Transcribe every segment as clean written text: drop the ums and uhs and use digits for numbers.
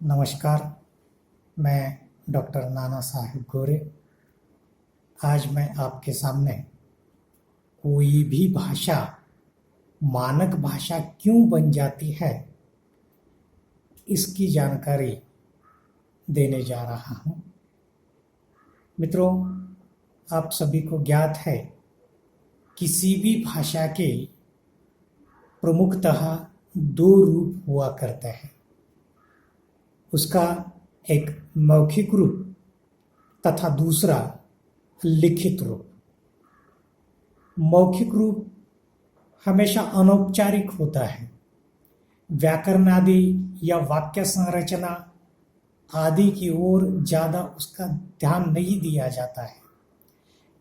नमस्कार। मैं डॉक्टर नाना साहिब गोरे। आज मैं आपके सामने कोई भी भाषा मानक भाषा क्यों बन जाती है इसकी जानकारी देने जा रहा हूँ। मित्रों, आप सभी को ज्ञात है किसी भी भाषा के प्रमुखतः दो रूप हुआ करते हैं। उसका एक मौखिक रूप तथा दूसरा लिखित रूप। मौखिक रूप हमेशा अनौपचारिक होता है। व्याकरण आदि या वाक्य संरचना आदि की ओर ज्यादा उसका ध्यान नहीं दिया जाता है।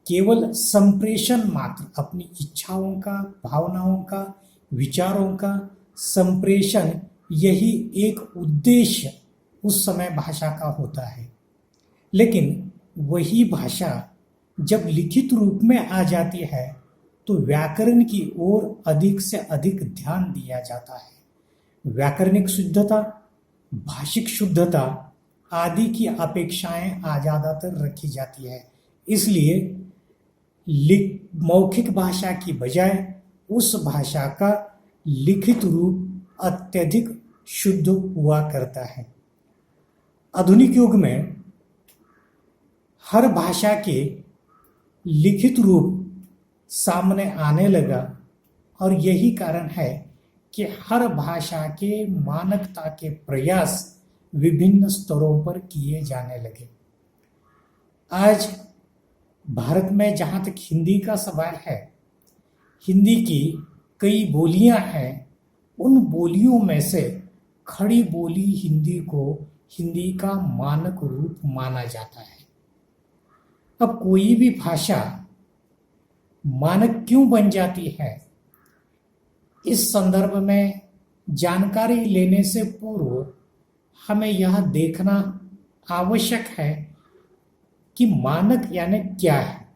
केवल संप्रेषण मात्र, अपनी इच्छाओं का, भावनाओं का, विचारों का संप्रेषण, यही एक उद्देश्य उस समय भाषा का होता है। लेकिन वही भाषा जब लिखित रूप में आ जाती है तो व्याकरण की ओर अधिक से अधिक ध्यान दिया जाता है। व्याकरणिक शुद्धता, भाषिक शुद्धता आदि की अपेक्षाएं ज्यादातर रखी जाती है। इसलिए मौखिक भाषा की बजाय उस भाषा का लिखित रूप अत्यधिक शुद्ध हुआ करता है। आधुनिक युग में हर भाषा के लिखित रूप सामने आने लगा और यही कारण है कि हर भाषा के मानकता के प्रयास विभिन्न स्तरों पर किए जाने लगे। आज भारत में जहाँ तक हिंदी का सवाल है, हिंदी की कई बोलियां हैं। उन बोलियों में से खड़ी बोली हिंदी को हिंदी का मानक रूप माना जाता है। अब कोई भी भाषा मानक क्यों बन जाती है, इस संदर्भ में जानकारी लेने से पूर्व हमें यह देखना आवश्यक है कि मानक यानी क्या है।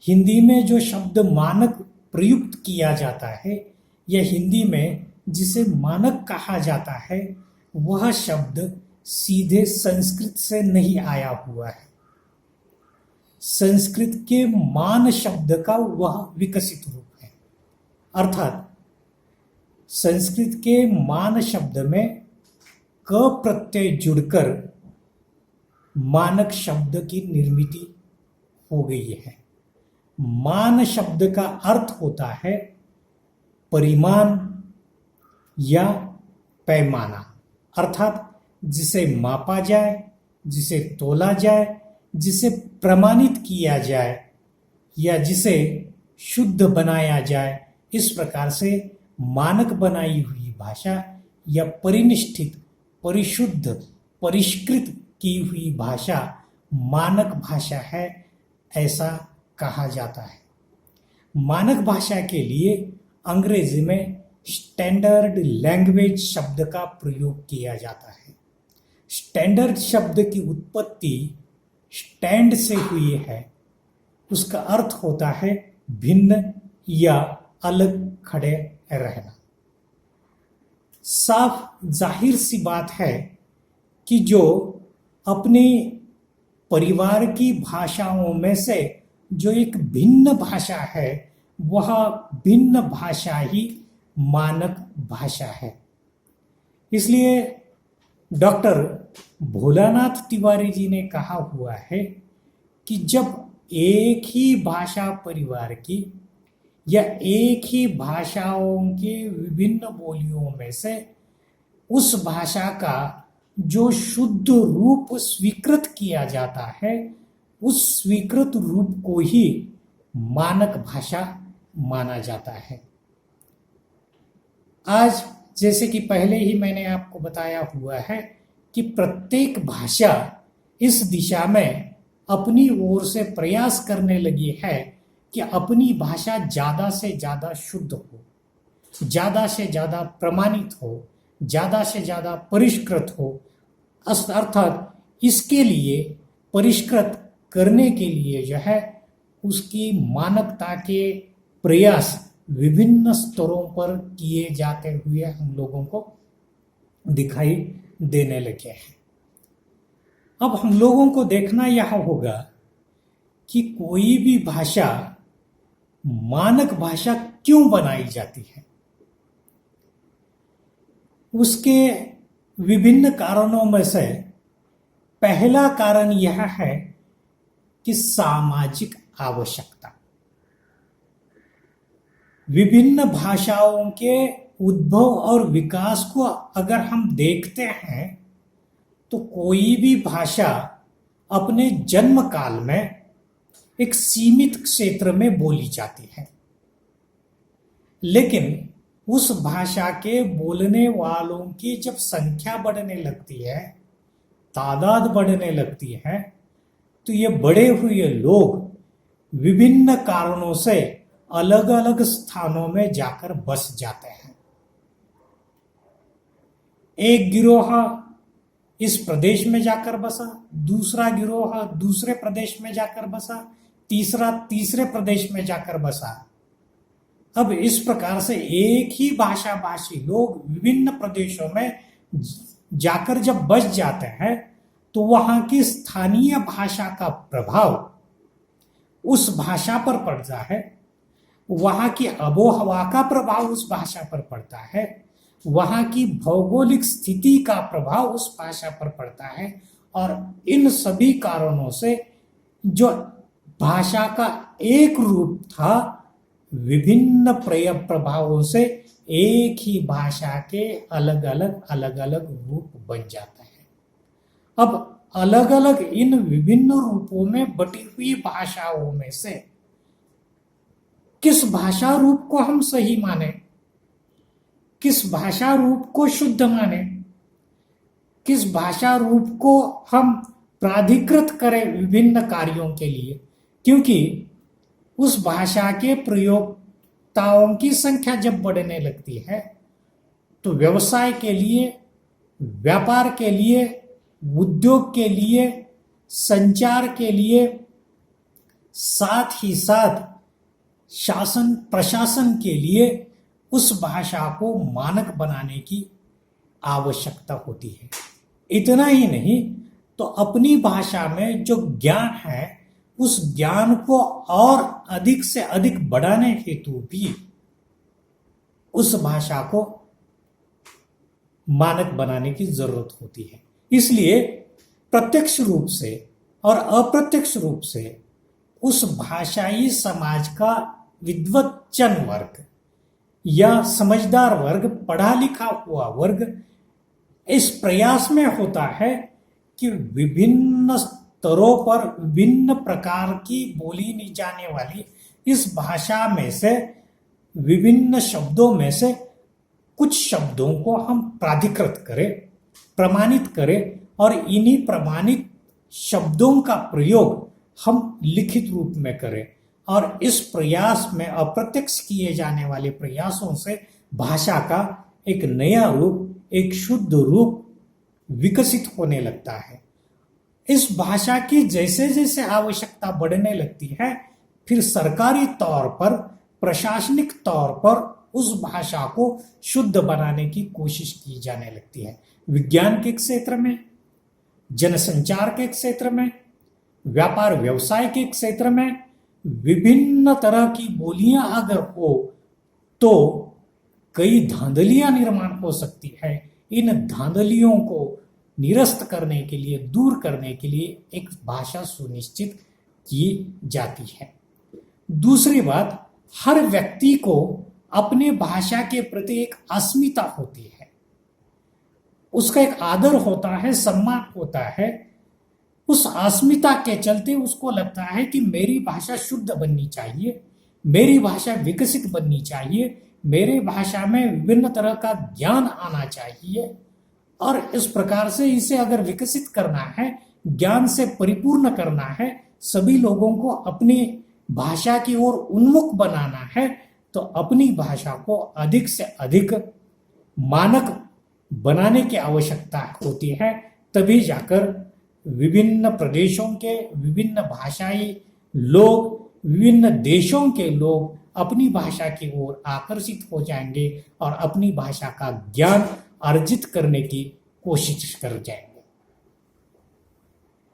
हिंदी में जो शब्द मानक प्रयुक्त किया जाता है या हिंदी में जिसे मानक कहा जाता है, वह शब्द सीधे संस्कृत से नहीं आया हुआ है। संस्कृत के मान शब्द का वह विकसित रूप है। अर्थात संस्कृत के मान शब्द में क प्रत्यय जुड़कर मानक शब्द की निर्मिति हो गई है। मान शब्द का अर्थ होता है परिमाण या पैमाना, अर्थात जिसे मापा जाए, जिसे तोला जाए, जिसे प्रमाणित किया जाए या जिसे शुद्ध बनाया जाए। इस प्रकार से मानक बनाई हुई भाषा या परिनिष्ठित, परिशुद्ध, परिष्कृत की हुई भाषा मानक भाषा है, ऐसा कहा जाता है। मानक भाषा के लिए अंग्रेजी में स्टैंडर्ड लैंग्वेज शब्द का प्रयोग किया जाता है। स्टैंडर्ड शब्द की उत्पत्ति स्टैंड से हुई है। उसका अर्थ होता है भिन्न या अलग खड़े रहना। साफ जाहिर सी बात है कि जो अपने परिवार की भाषाओं में से जो एक भिन्न भाषा है, वह भिन्न भाषा ही मानक भाषा है। इसलिए डॉक्टर भोलानाथ तिवारी जी ने कहा हुआ है कि जब एक ही भाषा परिवार की या एक ही भाषाओं के विभिन्न बोलियों में से उस भाषा का जो शुद्ध रूप स्वीकृत किया जाता है, उस स्वीकृत रूप को ही मानक भाषा माना जाता है। आज जैसे कि पहले ही मैंने आपको बताया हुआ है कि प्रत्येक भाषा इस दिशा में अपनी ओर से प्रयास करने लगी है कि अपनी भाषा ज्यादा से ज्यादा शुद्ध हो, ज्यादा से ज्यादा प्रमाणित हो, ज्यादा से ज्यादा परिष्कृत हो। अर्थात इसके लिए परिष्कृत करने के लिए जो है उसकी मानकता के प्रयास विभिन्न स्तरों पर किए जाते हुए हम लोगों को दिखाई देने लगे हैं। अब हम लोगों को देखना यह होगा कि कोई भी भाषा मानक भाषा क्यों बनाई जाती है। उसके विभिन्न कारणों में से पहला कारण यह है कि सामाजिक आवश्यकता। विभिन्न भाषाओं के उद्भव और विकास को अगर हम देखते हैं तो कोई भी भाषा अपने जन्म काल में एक सीमित क्षेत्र में बोली जाती है, लेकिन उस भाषा के बोलने वालों की जब संख्या बढ़ने लगती है, तादाद बढ़ने लगती है, तो ये बढ़े हुए लोग विभिन्न कारणों से अलग अलग स्थानों में जाकर बस जाते हैं। एक गिरोह इस प्रदेश में जाकर बसा, दूसरा गिरोह दूसरे प्रदेश में जाकर बसा, तीसरा तीसरे प्रदेश में जाकर बसा। अब इस प्रकार से एक ही भाषा भाषी लोग विभिन्न प्रदेशों में जाकर जब बस जाते हैं तो वहां की स्थानीय भाषा का प्रभाव उस भाषा पर पड़ता है, वहां की आबोहवा का प्रभाव उस भाषा पर पड़ता है, वहां की भौगोलिक स्थिति का प्रभाव उस भाषा पर पड़ता है, और इन सभी कारणों से जो भाषा का एक रूप था विभिन्न प्रभावों से एक ही भाषा के अलग अलग रूप बन जाता है। अब अलग अलग इन विभिन्न रूपों में बटी हुई भाषाओं में से किस भाषा रूप को हम सही माने, किस भाषा रूप को शुद्ध माने, किस भाषा रूप को हम प्राधिकृत करें विभिन्न कार्यों के लिए, क्योंकि उस भाषा के प्रयोक्ताओं की संख्या जब बढ़ने लगती है तो व्यवसाय के लिए, व्यापार के लिए, उद्योग के लिए, संचार के लिए, साथ ही साथ शासन प्रशासन के लिए उस भाषा को मानक बनाने की आवश्यकता होती है। इतना ही नहीं तो अपनी भाषा में जो ज्ञान है उस ज्ञान को और अधिक से अधिक बढ़ाने हेतु भी उस भाषा को मानक बनाने की जरूरत होती है। इसलिए प्रत्यक्ष रूप से और अप्रत्यक्ष रूप से उस भाषाई समाज का विद्वज्जन वर्ग या समझदार वर्ग, पढ़ा लिखा हुआ वर्ग इस प्रयास में होता है कि विभिन्न स्तरों पर विभिन्न प्रकार की बोली नहीं जाने वाली इस भाषा में से विभिन्न शब्दों में से कुछ शब्दों को हम प्राधिकृत करें, प्रमाणित करें, और इन्हीं प्रमाणित शब्दों का प्रयोग हम लिखित रूप में करें। और इस प्रयास में अप्रत्यक्ष किए जाने वाले प्रयासों से भाषा का एक नया रूप, एक शुद्ध रूप विकसित होने लगता है। इस भाषा की जैसे जैसे आवश्यकता बढ़ने लगती है, फिर सरकारी तौर पर, प्रशासनिक तौर पर उस भाषा को शुद्ध बनाने की कोशिश की जाने लगती है। विज्ञान के क्षेत्र में, जनसंचार के क्षेत्र में, व्यापार व्यवसाय के क्षेत्र में विभिन्न तरह की बोलियां अगर हो तो कई धांधलियां निर्माण हो सकती है। इन धांधलियों को निरस्त करने के लिए, दूर करने के लिए एक भाषा सुनिश्चित की जाती है। दूसरी बात, हर व्यक्ति को अपने भाषा के प्रति एक अस्मिता होती है, उसका एक आदर होता है, सम्मान होता है। उस अस्मिता के चलते उसको लगता है कि मेरी भाषा शुद्ध बननी चाहिए, मेरी भाषा विकसित बननी चाहिए, मेरी भाषा में विभिन्न तरह का ज्ञान आना चाहिए, और इस प्रकार से इसे अगर विकसित करना है, ज्ञान से परिपूर्ण करना है, सभी लोगों को अपनी भाषा की ओर उन्मुख बनाना है, तो अपनी भाषा को अधिक से अधिक मानक बनाने की आवश्यकता होती है। तभी जाकर विभिन्न प्रदेशों के विभिन्न भाषाई लोग, विभिन्न देशों के लोग अपनी भाषा की ओर आकर्षित हो जाएंगे और अपनी भाषा का ज्ञान अर्जित करने की कोशिश कर जाएंगे।